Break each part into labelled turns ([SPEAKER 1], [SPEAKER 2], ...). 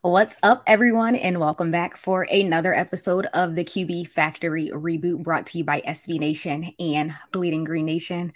[SPEAKER 1] What's up, everyone, and welcome back for another episode of the QB Factory Reboot brought to you by SB Nation and Bleeding Green Nation.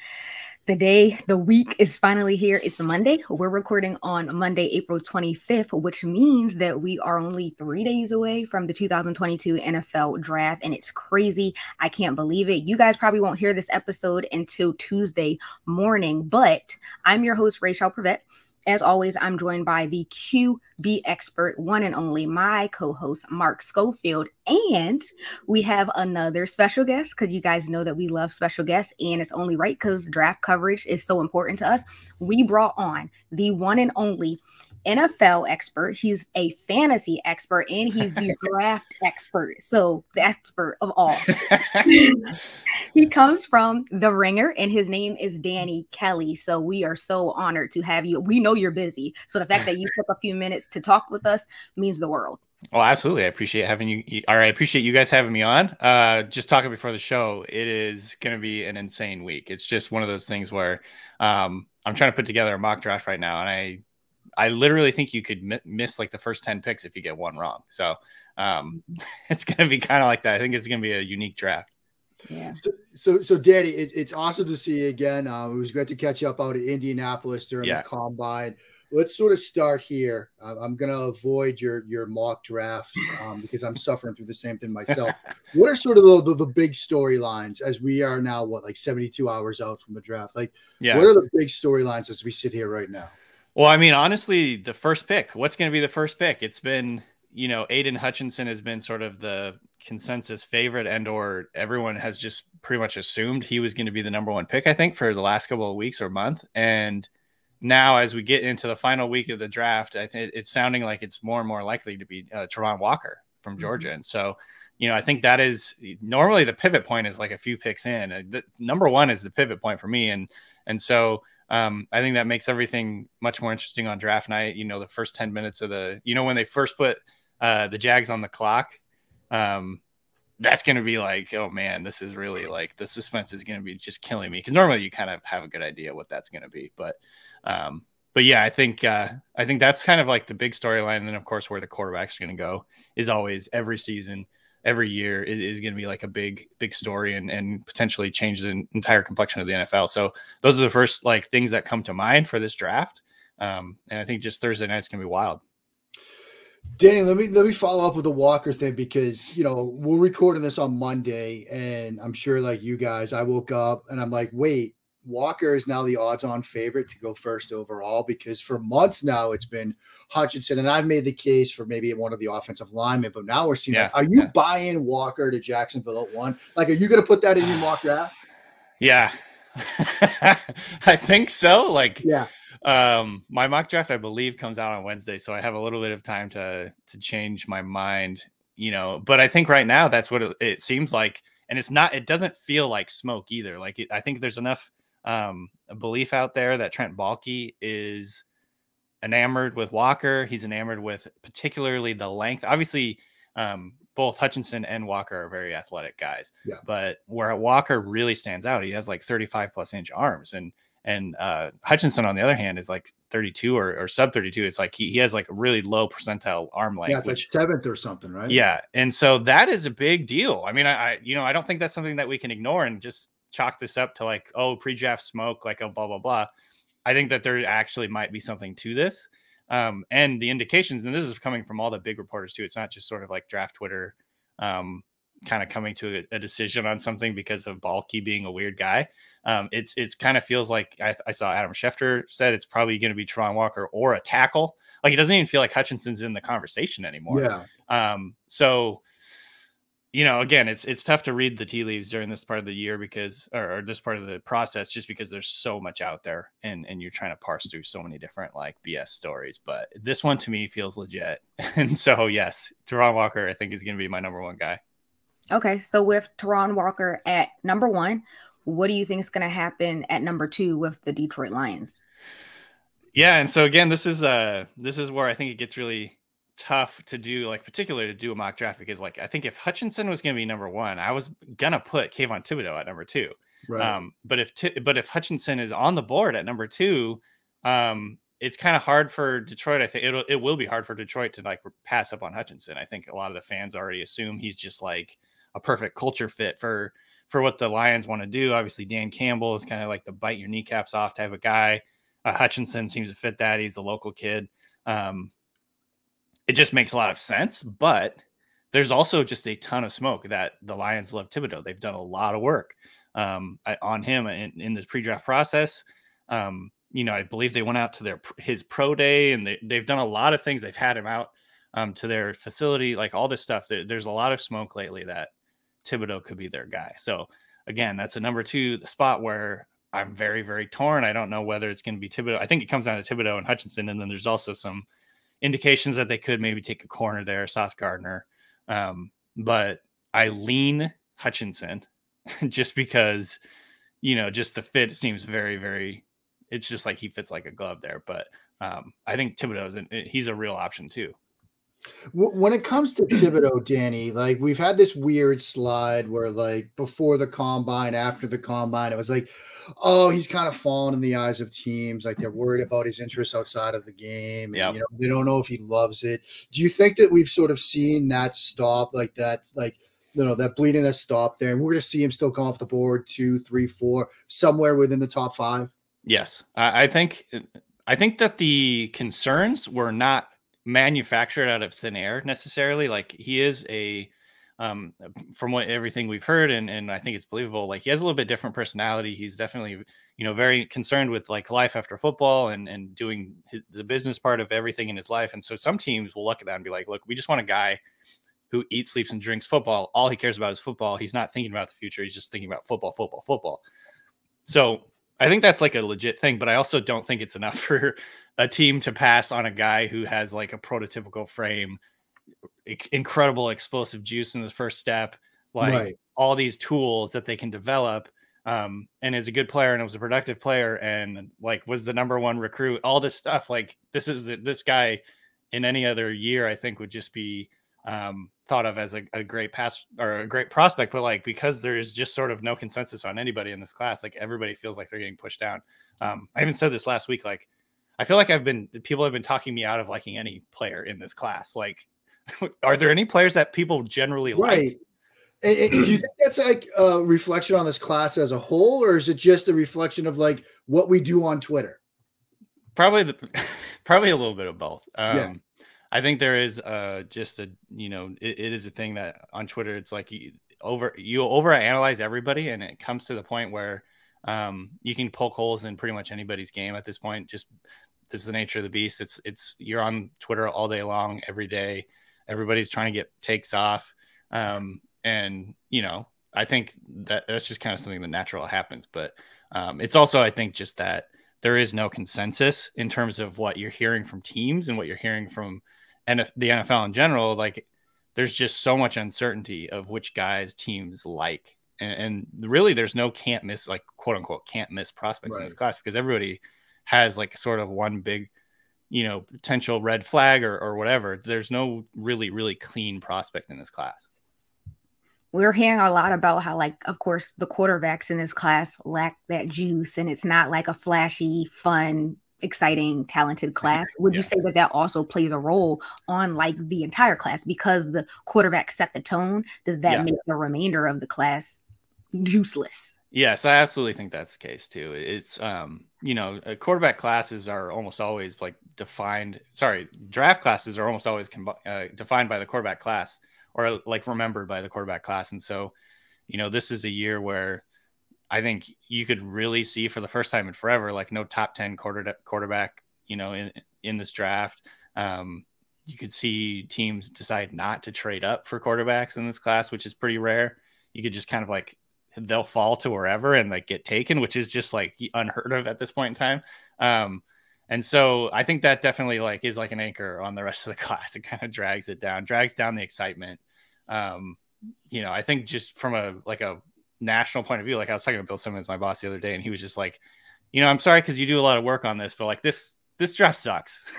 [SPEAKER 1] The week is finally here. It's Monday. We're recording on Monday, April 25th, which means that we are only 3 days away from the 2022 NFL Draft, and it's crazy. I can't believe it. You guys probably won't hear this episode until Tuesday morning, but I'm your host, Raichele Privette. As always, I'm joined by the QB expert, one and only, my co-host, Mark Schofield. And we have another special guest because you guys know that we love special guests, and it's only right because draft coverage is so important to us. We brought on the one and only NFL expert. He's a fantasy expert, and he's the draft expert. So the expert of all. He comes from The Ringer, and his name is Danny Kelly. So we are so honored to have you. We know you're busy, so the fact that you took a few minutes to talk with us means the world.
[SPEAKER 2] Oh, absolutely. I appreciate having you. All right. I appreciate you guys having me on. Just talking before the show, it is going to be an insane week. It's just one of those things where I'm trying to put together a mock draft right now, and I literally think you could miss like the first 10 picks if you get one wrong. So it's going to be kind of like that. I think it's going to be a unique draft.
[SPEAKER 3] Yeah. So Danny, it's awesome to see you again. It was great to catch up out at Indianapolis during the combine. Let's sort of start here. I'm going to avoid your mock draft because I'm suffering through the same thing myself. What are sort of the big storylines as we are now, like 72 hours out from the draft? What are the big storylines as we sit here right now?
[SPEAKER 2] Well, I mean, honestly, the first pick, what's going to be the first pick? It's been, Aiden Hutchinson has been sort of the consensus favorite, or everyone has just pretty much assumed he was going to be the number one pick, I think, for the last couple of weeks or month. And now as we get into the final week of the draft, I think it's sounding like it's more and more likely to be Travon Walker from Georgia. And so, I think that is normally the pivot point is like a few picks in. The number one is the pivot point for me. And so I think that makes everything much more interesting on draft night. The first 10 minutes of when they first put the Jags on the clock, that's going to be like, oh man, this is really like the suspense is going to be just killing me. Cause normally you kind of have a good idea what that's going to be. But yeah, I think that's kind of like the big storyline. And then of course, where the quarterback's going to go is always every season, every year is going to be like a big story and potentially change the entire complexion of the NFL. So those are the first like things that come to mind for this draft. And I think just Thursday night's going to be wild.
[SPEAKER 3] Danny, let me follow up with the Walker thing because, we're recording this on Monday and I'm sure like you guys, I woke up and I'm like, wait, Walker is now the odds-on favorite to go first overall because for months now it's been Hutchinson, and I've made the case for maybe one of the offensive linemen, but now we're seeing are you buying Walker to Jacksonville at 1? Like, are you going to put that in your mock draft?
[SPEAKER 2] Yeah, I think so. My mock draft, I believe, comes out on Wednesday, so I have a little bit of time to change my mind, but I think right now that's what it seems like. And it doesn't feel like smoke either. I think there's enough a belief out there that Trent Baalke is enamored with Walker. He's enamored with particularly the length. Obviously, both Hutchinson and Walker are very athletic guys, but where Walker really stands out, he has like 35+ inch arms, and Hutchinson on the other hand is like 32 or sub 32. It's like he has like a really low percentile arm length.
[SPEAKER 3] Yeah, it's like 7th or something, right?
[SPEAKER 2] Yeah, and so that is a big deal. I mean, I don't think that's something that we can ignore and just chalk this up to like, oh, pre-draft smoke, like a blah, blah, blah. I think that there actually might be something to this. And the indications, and this is coming from all the big reporters too. It's not just sort of like draft Twitter kind of coming to a decision on something because of Baalke being a weird guy. It's kind of feels like I saw Adam Schefter said it's probably going to be Travon Walker or a tackle. Like it doesn't even feel like Hutchinson's in the conversation anymore.
[SPEAKER 3] Yeah.
[SPEAKER 2] So, again, it's tough to read the tea leaves during this part of the year because, or this part of the process, just because there's so much out there and you're trying to parse through so many different like BS stories. But this one to me feels legit. And so, yes, Travon Walker, I think, is going to be my number one guy.
[SPEAKER 1] Okay. So with Travon Walker at number 1, what do you think is going to happen at number 2 with the Detroit Lions?
[SPEAKER 2] Yeah. And so again, this is where I think it gets really tough to do, like particularly to do a mock draft, because like I think if Hutchinson was going to be number 1, I was gonna put Kayvon Thibodeau at number 2.
[SPEAKER 3] Right.
[SPEAKER 2] But if Hutchinson is on the board at number 2, it's kind of hard for Detroit. I think it will be hard for Detroit to like pass up on Hutchinson. I think a lot of the fans already assume he's just like a perfect culture fit for what the Lions want to do. Obviously, Dan Campbell is kind of like the bite your kneecaps off type of guy. Hutchinson seems to fit that. He's a local kid. It just makes a lot of sense, but there's also just a ton of smoke that the Lions love Thibodeau. They've done a lot of work on him in this pre-draft process. I believe they went out to his pro day, and they've done a lot of things. They've had him out to their facility, like all this stuff. There's a lot of smoke lately that Thibodeau could be their guy. So again, that's a number 2, the spot where I'm very, very torn. I don't know whether it's going to be Thibodeau. I think it comes down to Thibodeau and Hutchinson, and then there's also some indications that they could maybe take a corner there, Sauce Gardner. But I lean Hutchinson just because, just the fit seems very, very, it's just like he fits like a glove there. But I think he's a real option too.
[SPEAKER 3] When it comes to Thibodeau, Danny, like we've had this weird slide where like before the combine, after the combine, it was like, oh, he's kind of fallen in the eyes of teams. Like they're worried about his interests outside of the game. And,
[SPEAKER 2] Yep.
[SPEAKER 3] They don't know if he loves it. Do you think that we've sort of seen that stop, like that, like, that bleeding has stopped there, and we're going to see him still come off the board 2, 3, 4, somewhere within the top 5?
[SPEAKER 2] Yes. I think that the concerns were not manufactured out of thin air necessarily. Like he is from everything we've heard, and I think it's believable, like he has a little bit different personality. He's definitely, very concerned with like life after football and doing the business part of everything in his life. And so some teams will look at that and be like, look, we just want a guy who eats, sleeps, and drinks football. All he cares about is football. He's not thinking about the future. He's just thinking about football, football, football. So I think that's like a legit thing, but I also don't think it's enough for a team to pass on a guy who has like a prototypical frame, incredible explosive juice in the first step, like all these tools that they can develop, and is a good player and was a productive player and like was the number 1 recruit, all this stuff. Like this guy in any other year, I think would just be thought of as a great pass or a great prospect, but like because there is just sort of no consensus on anybody in this class, like everybody feels like they're getting pushed down. I even said this last week, like I feel like people have been talking me out of liking any player in this class. Like, are there any players that people generally like?
[SPEAKER 3] And do you think that's like a reflection on this class as a whole, or is it just a reflection of like what we do on Twitter?
[SPEAKER 2] Probably a little bit of both. I think there is just a, it is a thing that on Twitter, it's like you overanalyze everybody, and it comes to the point where you can poke holes in pretty much anybody's game at this point. Just this is the nature of the beast. It's you're on Twitter all day long, every day. Everybody's trying to get takes off. And I think that's just kind of something that natural happens. But it's also, I think, just that there is no consensus in terms of what you're hearing from teams and what you're hearing from the NFL in general. Like there's just so much uncertainty of which guys teams like. And really there's no can't miss, like quote unquote, can't miss prospects in this class, because everybody has like sort of one big, potential red flag or whatever. There's no really, really clean prospect in this class.
[SPEAKER 1] We're hearing a lot about how, like, of course, the quarterbacks in this class lack that juice, and it's not like a flashy, fun, exciting, talented class. Would you say that also plays a role on like the entire class because the quarterback set the tone? Does that make the remainder of the class juiceless?
[SPEAKER 2] Yes, I absolutely think that's the case too. It's quarterback classes are almost always like draft classes are almost always defined by the quarterback class, or like remembered by the quarterback class. And so, this is a year where I think you could really see for the first time in forever, like no top 10 quarterback, in this draft. You could see teams decide not to trade up for quarterbacks in this class, which is pretty rare. You could just kind of like, they'll fall to wherever and like get taken, which is just like unheard of at this point in time. And so I think that definitely like is like an anchor on the rest of the class. It kind of drags down the excitement. I think just from a national point of view, like I was talking to Bill Simmons, my boss, the other day, and he was just like, I'm sorry, because you do a lot of work on this, but like this draft sucks.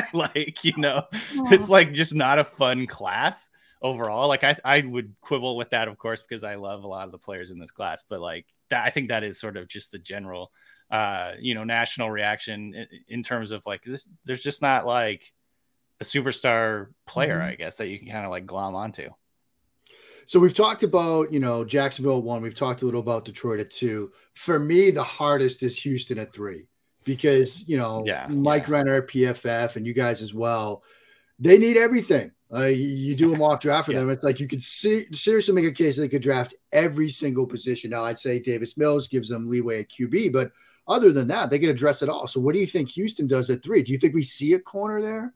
[SPEAKER 2] It's like just not a fun class overall. Like I would quibble with that, of course, because I love a lot of the players in this class, but like that, I think that is sort of just the general national reaction in terms of like this. There's just not like a superstar player, I guess, that you can kind of like glom onto.
[SPEAKER 3] So we've talked about, Jacksonville at 1. We've talked a little about Detroit at 2. For me, the hardest is Houston at 3 because, Mike Renner at PFF and you guys as well, they need everything. You do a mock draft for them. It's like you could seriously make a case they could draft every single position. Now, I'd say Davis Mills gives them leeway at QB, but other than that, they can address it all. So what do you think Houston does at 3? Do you think we see a corner there?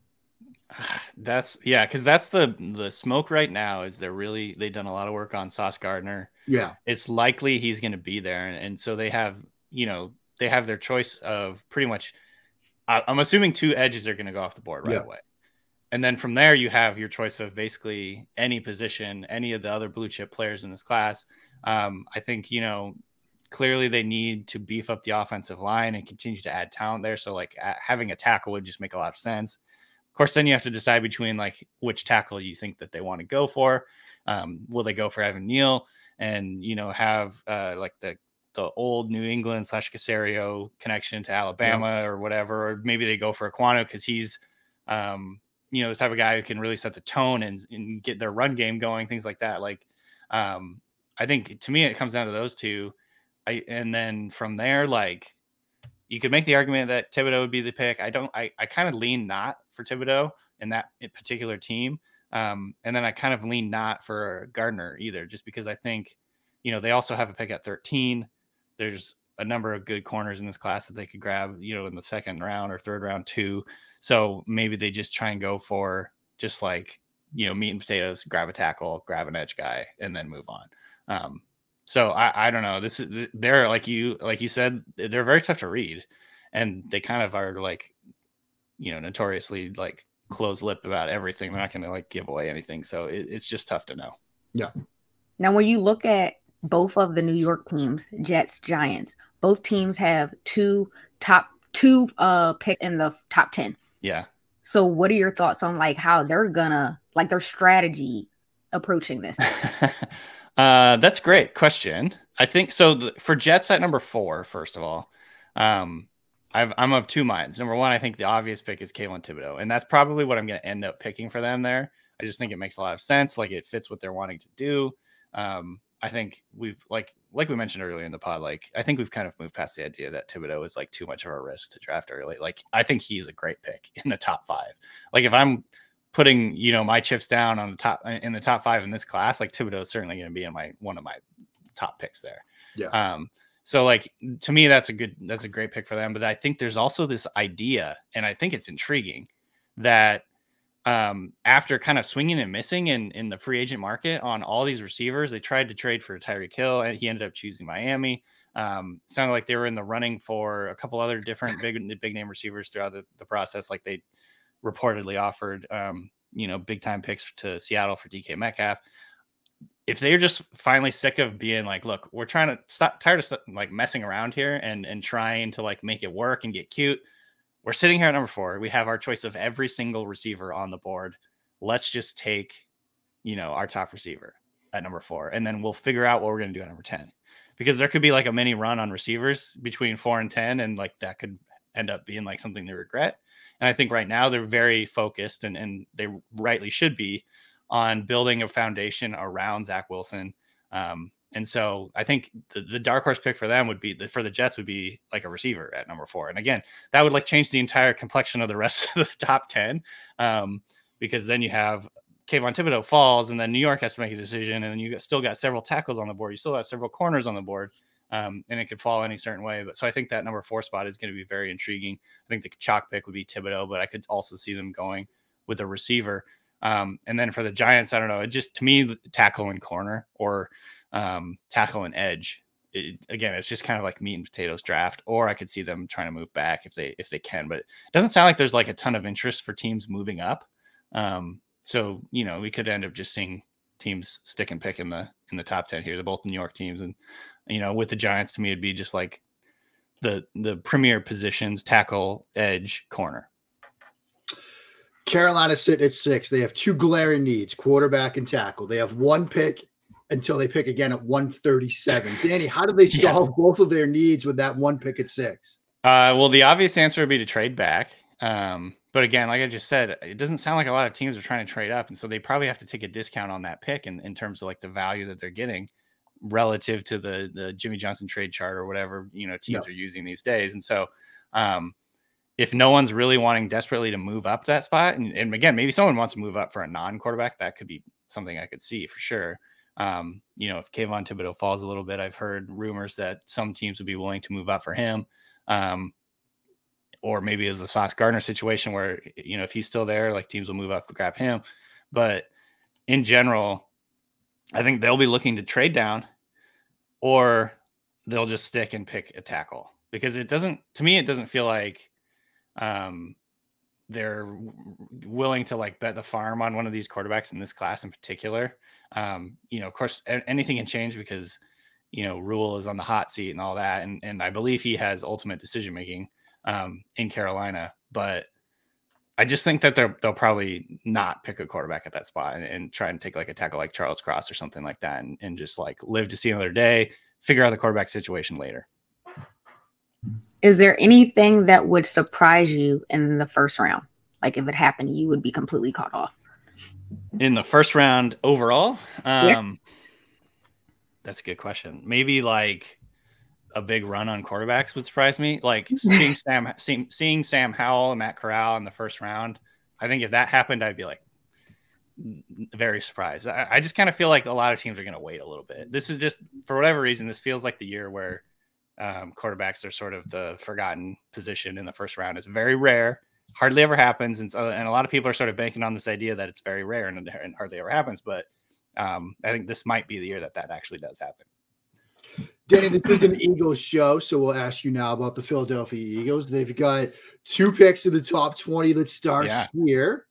[SPEAKER 2] Because that's the smoke right now is they've done a lot of work on Sauce Gardner.
[SPEAKER 3] Yeah,
[SPEAKER 2] it's likely he's going to be there, and so they have their choice of pretty much. I'm assuming 2 edges are going to go off the board right away, and then from there you have your choice of basically any position, any of the other blue chip players in this class. I think clearly they need to beef up the offensive line and continue to add talent there. So like having a tackle would just make a lot of sense. Of course, then you have to decide between like which tackle you think that they want to go for. Will they go for Evan Neal and have like the old New England / Caserio connection to Alabama or whatever, or maybe they go for Aquano because he's the type of guy who can really set the tone and get their run game going, things like that. Like I think to me it comes down to those 2. And then from there, like. You could make the argument that Thibodeau would be the pick. I kind of lean not for Thibodeau in that particular team. And then I kind of lean not for Gardner either, just because I think, they also have a pick at 13. There's a number of good corners in this class that they could grab, in the second round or third round too. So maybe they just try and go for just like, meat and potatoes, grab a tackle, grab an edge guy, and then move on. So I don't know. They're like you said, they're very tough to read, and they kind of are like, notoriously like close lip about everything. They're not going to like give away anything. So it's just tough to know.
[SPEAKER 3] Yeah.
[SPEAKER 1] Now, when you look at both of the New York teams, Jets, Giants, both teams have two picks in the top 10.
[SPEAKER 2] Yeah.
[SPEAKER 1] So what are your thoughts on like how they're gonna like their strategy approaching this?
[SPEAKER 2] That's a great question. I think so. For Jets at number 4, first of all, I'm of 2 minds. Number 1, I think the obvious pick is Kayvon Thibodeau, and that's probably what I'm going to end up picking for them there. I just think it makes a lot of sense. Like it fits what they're wanting to do. I think we've like we mentioned earlier in the pod, like I think we've kind of moved past the idea that Thibodeau is like too much of a risk to draft early. Like I think he's a great pick in the top 5. Like if I'm putting my chips down on the top 5 in this class, like Thibodeau is certainly going to be in one of my top picks there.
[SPEAKER 3] Yeah.
[SPEAKER 2] So like to me that's a great pick for them. But I think there's also this idea, and I think it's intriguing, that after kind of swinging and missing in the free agent market on all these receivers, they tried to trade for Tyreek Hill and he ended up choosing Miami. Sounded like they were in the running for a couple other different big name receivers throughout the process. Like they reportedly offered, big time picks to Seattle for DK Metcalf. If they're just finally sick of being like, look, we're trying to tired of like messing around here and trying to like make it work and get cute. We're sitting here at number 4. We have our choice of every single receiver on the board. Let's just take, our top receiver at number 4, and then we'll figure out what we're going to do at number 10, because there could be like a mini run on receivers between 4 and 10. And like that could end up being like something they regret. And I think right now they're very focused and they rightly should be on building a foundation around Zach Wilson. And so I think the dark horse pick for them for the Jets would be like a receiver at number 4. And again, that would like change the entire complexion of the rest of the top 10. Because then you have Kayvon Thibodeau falls, and then New York has to make a decision. And then you still got several tackles on the board. You still have several corners on the board. And it could fall any certain way. But so I think that number 4 spot is going to be very intriguing. I think the chalk pick would be Thibodeau, but I could also see them going with a receiver. And then for the Giants, I don't know. It just, to me, tackle and corner or tackle and edge. Again, it's just kind of like meat and potatoes draft. Or I could see them trying to move back if they can. But it doesn't sound like there's like a ton of interest for teams moving up. So we could end up just seeing teams stick and pick in the top 10 here. They're both New York teams, and with the Giants, to me, it'd be just like the premier positions: tackle, edge, corner.
[SPEAKER 3] Carolina sitting at 6. They have 2 glaring needs: quarterback and tackle. They have 1 pick until they pick again at 137. Danny, how do they solve both of their needs with that one pick at 6?
[SPEAKER 2] Well, the obvious answer would be to trade back. But again, like I just said, it doesn't sound like a lot of teams are trying to trade up. And so they probably have to take a discount on that pick in terms of like the value that they're getting relative to the Jimmy Johnson trade chart or whatever, teams are using these days. And so if no one's really wanting desperately to move up that spot, and again, maybe someone wants to move up for a non-quarterback, that could be something I could see for sure. If Kayvon Thibodeau falls a little bit, I've heard rumors that some teams would be willing to move up for him. Or maybe it's the Sauce Gardner situation where, if he's still there, like teams will move up to grab him. But in general, I think they'll be looking to trade down, or they'll just stick and pick a tackle, because it doesn't feel like they're willing to like bet the farm on one of these quarterbacks in this class in particular. Of course, anything can change because, Rule is on the hot seat and all that. And I believe he has ultimate decision-making in Carolina, but I just think that they'll probably not pick a quarterback at that spot and try and take like a tackle like Charles Cross or something like that. And just like live to see another day, figure out the quarterback situation later.
[SPEAKER 1] Is there anything that would surprise you in the first round? Like if it happened, you would be completely caught off.
[SPEAKER 2] In the first round overall? That's a good question. Maybe like a big run on quarterbacks would surprise me. Like seeing Sam Howell and Matt Corral in the first round. I think if that happened, I'd be like very surprised. I just kind of feel like a lot of teams are going to wait a little bit. This is just, for whatever reason, this feels like the year where quarterbacks are sort of the forgotten position in the first round. It's very rare, hardly ever happens. And a lot of people are sort of banking on this idea that it's very rare and hardly ever happens. But I think this might be the year that actually does happen.
[SPEAKER 3] Danny, this is an Eagles show, so we'll ask you now about the Philadelphia Eagles. They've got 2 picks in the top 20. Let's start here.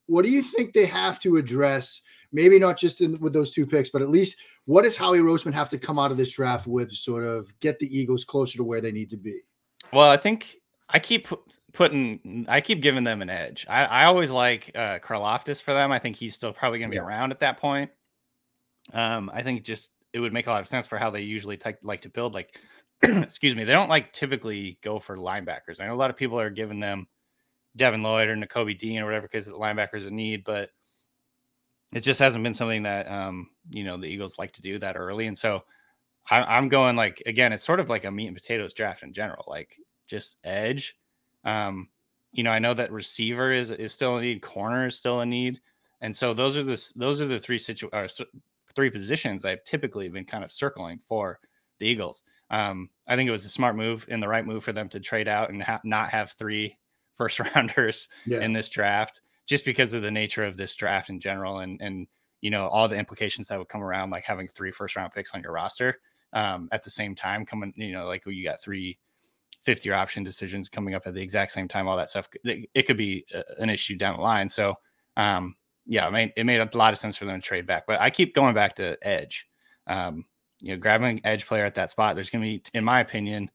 [SPEAKER 3] What do you think they have to address? Maybe not just with those 2 picks, but at least what does Howie Roseman have to come out of this draft with to sort of get the Eagles closer to where they need to be?
[SPEAKER 2] Well, I think I keep giving them an edge. I always like Karlaftis for them. I think he's still probably going to be around at that point. I think just it would make a lot of sense for how they usually like to build. Like, excuse me, they don't like typically go for linebackers. I know a lot of people are giving them Devin Lloyd or Nakobe Dean or whatever because the linebackers a need, but it just hasn't been something that the Eagles like to do that early. And so I'm going like, again, it's sort of like a meat and potatoes draft in general, like just edge. I know that receiver is still a need, corner is still a need, and so those are the 3 positions I've typically been kind of circling for the Eagles. I think it was a smart move and the right move for them to trade out and not have 3 first rounders in this draft, just because of the nature of this draft in general. And all the implications that would come around, like having 3 first round picks on your roster at the same time coming, like you got 3 5th-year option decisions coming up at the exact same time, all that stuff. It could be an issue down the line. So, it made a lot of sense for them to trade back, but I keep going back to edge. Grabbing an edge player at that spot, there's going to be, in my opinion,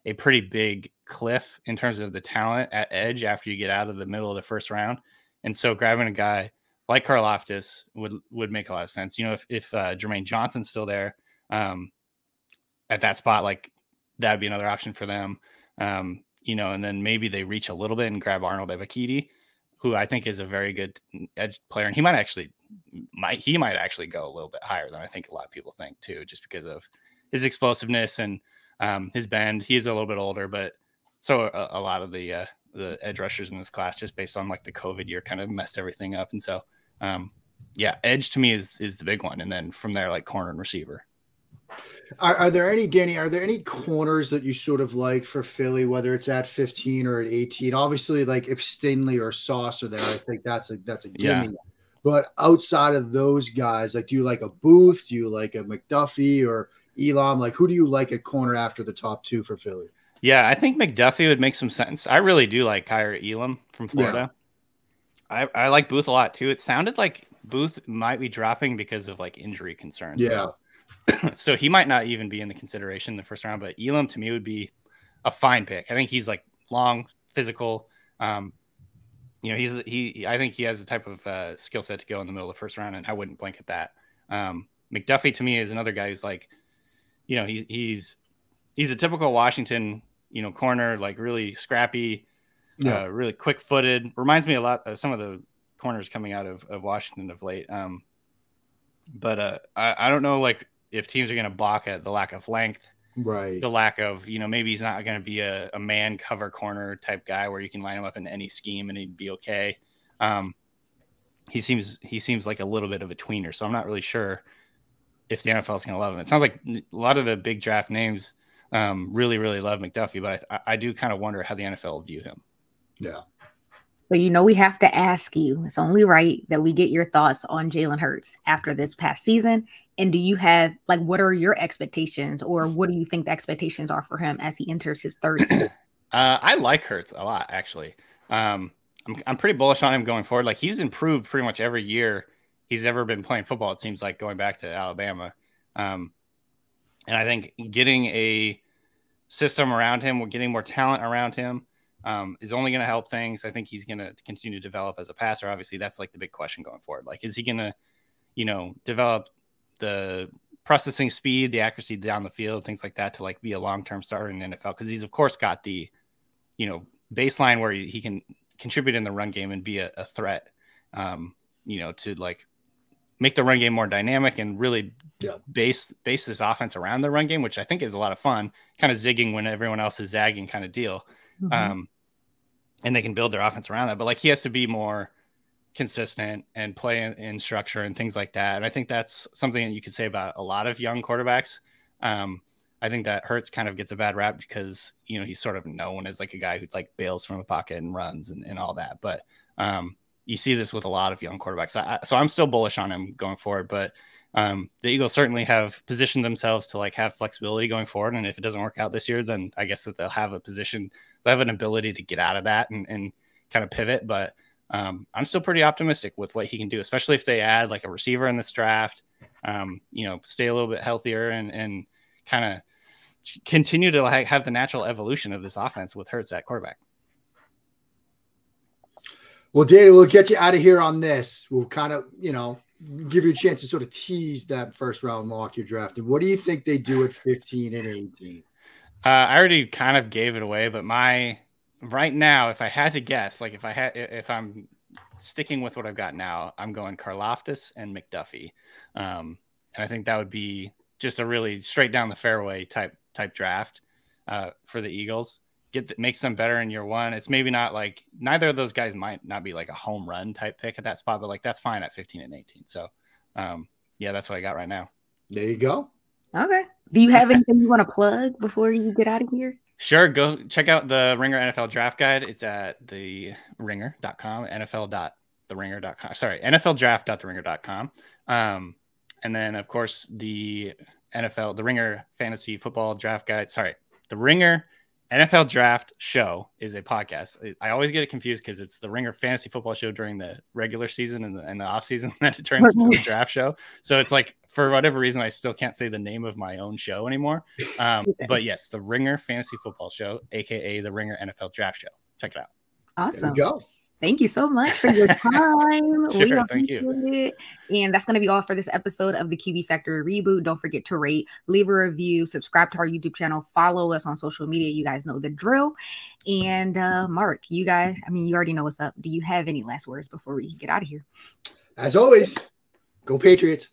[SPEAKER 2] a pretty big cliff in terms of the talent at edge after you get out of the middle of the first round. And so grabbing a guy like Karlaftis would make a lot of sense. If Jermaine Johnson's still there at that spot, like that would be another option for them. And then maybe they reach a little bit and grab Arnold Ebiketie, who I think is a very good edge player. And he might actually go a little bit higher than I think a lot of people think too, just because of his explosiveness and his bend. He is a little bit older, but so a lot of the edge rushers in this class, just based on like the COVID year, kind of messed everything up. And so, edge to me is the big one. And then from there, like corner and receiver.
[SPEAKER 3] Are there any corners that you sort of like for Philly, whether it's at 15 or at 18? Obviously, like if Stingley or Sauce are there, I think that's a gimme. Yeah. But outside of those guys, like do you like a Booth? Do you like a McDuffie or Elam? Like who do you like at corner after the top 2 for Philly?
[SPEAKER 2] Yeah, I think McDuffie would make some sense. I really do like Kyra Elam from Florida. Yeah. I like Booth a lot too. It sounded like Booth might be dropping because of like injury concerns.
[SPEAKER 3] Yeah.
[SPEAKER 2] So he might not even be in the consideration in the first round, but Elam to me would be a fine pick. I think he's like long, physical. I think he has the type of skill set to go in the middle of the first round, and I wouldn't blink at that. McDuffie to me is another guy who's like, you know, he's a typical Washington, you know, corner, like really scrappy, really quick footed. Reminds me a lot of some of the corners coming out of Washington of late. But I don't know, like, if teams are going to balk at the lack of length,
[SPEAKER 3] right?
[SPEAKER 2] The lack of, you know, maybe he's not going to be a man cover corner type guy where you can line him up in any scheme and he'd be okay. He seems like a little bit of a tweener, so I'm not really sure if the NFL is going to love him. It sounds like a lot of the big draft names really, really love McDuffie, but I do kind of wonder how the NFL will view him.
[SPEAKER 3] Yeah.
[SPEAKER 1] So, you know, we have to ask you, it's only right that we get your thoughts on Jalen Hurts after this past season. And do you have, like, what are your expectations, or what do you think the expectations are for him as he enters his third season?
[SPEAKER 2] I like Hurts a lot, actually. I'm pretty bullish on him going forward. Like, he's improved pretty much every year he's ever been playing football, it seems like, going back to Alabama. And I think getting a system around him, getting more talent around him, is only going to help things. I think he's going to continue to develop as a passer. Obviously, that's like the big question going forward. Like, is he going to, you know, develop the processing speed, the accuracy down the field, things like that to like be a long-term starter in the NFL? Because he's of course got the, you know, baseline where he can contribute in the run game and be a threat, you know, to like make the run game more dynamic and really base this offense around the run game, which I think is a lot of fun, kind of zigging when everyone else is zagging kind of deal. And they can build their offense around that. But like, he has to be more consistent and play in structure and things like that. And I think that's something that you could say about a lot of young quarterbacks. I think that Hurts kind of gets a bad rap because, you know, he's sort of known as like a guy who like bails from the pocket and runs and all that. But you see this with a lot of young quarterbacks. So I'm still bullish on him going forward. But the Eagles certainly have positioned themselves to like have flexibility going forward. And if it doesn't work out this year, then I guess that they'll have a position, they'll have an ability to get out of that and kind of pivot. But I'm still pretty optimistic with what he can do, especially if they add like a receiver in this draft, you know, stay a little bit healthier and kind of continue to like have the natural evolution of this offense with Hurts at quarterback.
[SPEAKER 3] Well, Danny, we'll get you out of here on this. We'll kind of, you know, give you a chance to sort of tease that first round mock you're drafting. What do you think they do at 15 and 18?
[SPEAKER 2] I already kind of gave it away, but right now, if I had to guess, like if I'm sticking with what I've got now, I'm going Karlaftis and McDuffie. And I think that would be just a really straight down the fairway type draft for the Eagles. Makes them better in year one. It's maybe not like, neither of those guys might not be like a home run type pick at that spot, but like that's fine at 15 and 18. So yeah, that's what I got right now.
[SPEAKER 3] There you go.
[SPEAKER 1] Okay. Do you have anything you want to plug before you get out of here?
[SPEAKER 2] Sure. Go check out the Ringer NFL Draft Guide. It's at theringer.com, NFL.theringer.com. Sorry, NFLdraft.theringer.com. And then, of course, the Ringer Fantasy Football Draft Guide. Sorry, the Ringer NFL Draft Show is a podcast. I always get it confused because it's the Ringer Fantasy Football Show during the regular season and the off season, then it turns into a draft show. So it's like, for whatever reason, I still can't say the name of my own show anymore. But yes, the Ringer Fantasy Football Show, aka the Ringer NFL Draft Show. Check it out.
[SPEAKER 1] Awesome.
[SPEAKER 3] There you go.
[SPEAKER 1] Thank you so much for your time.
[SPEAKER 2] Sure, thank you.
[SPEAKER 1] And that's going to be all for this episode of the QB Factory Reboot. Don't forget to rate, leave a review, subscribe to our YouTube channel, follow us on social media. You guys know the drill. And Mark, you already know what's up. Do you have any last words before we get out of here?
[SPEAKER 3] As always, go Patriots.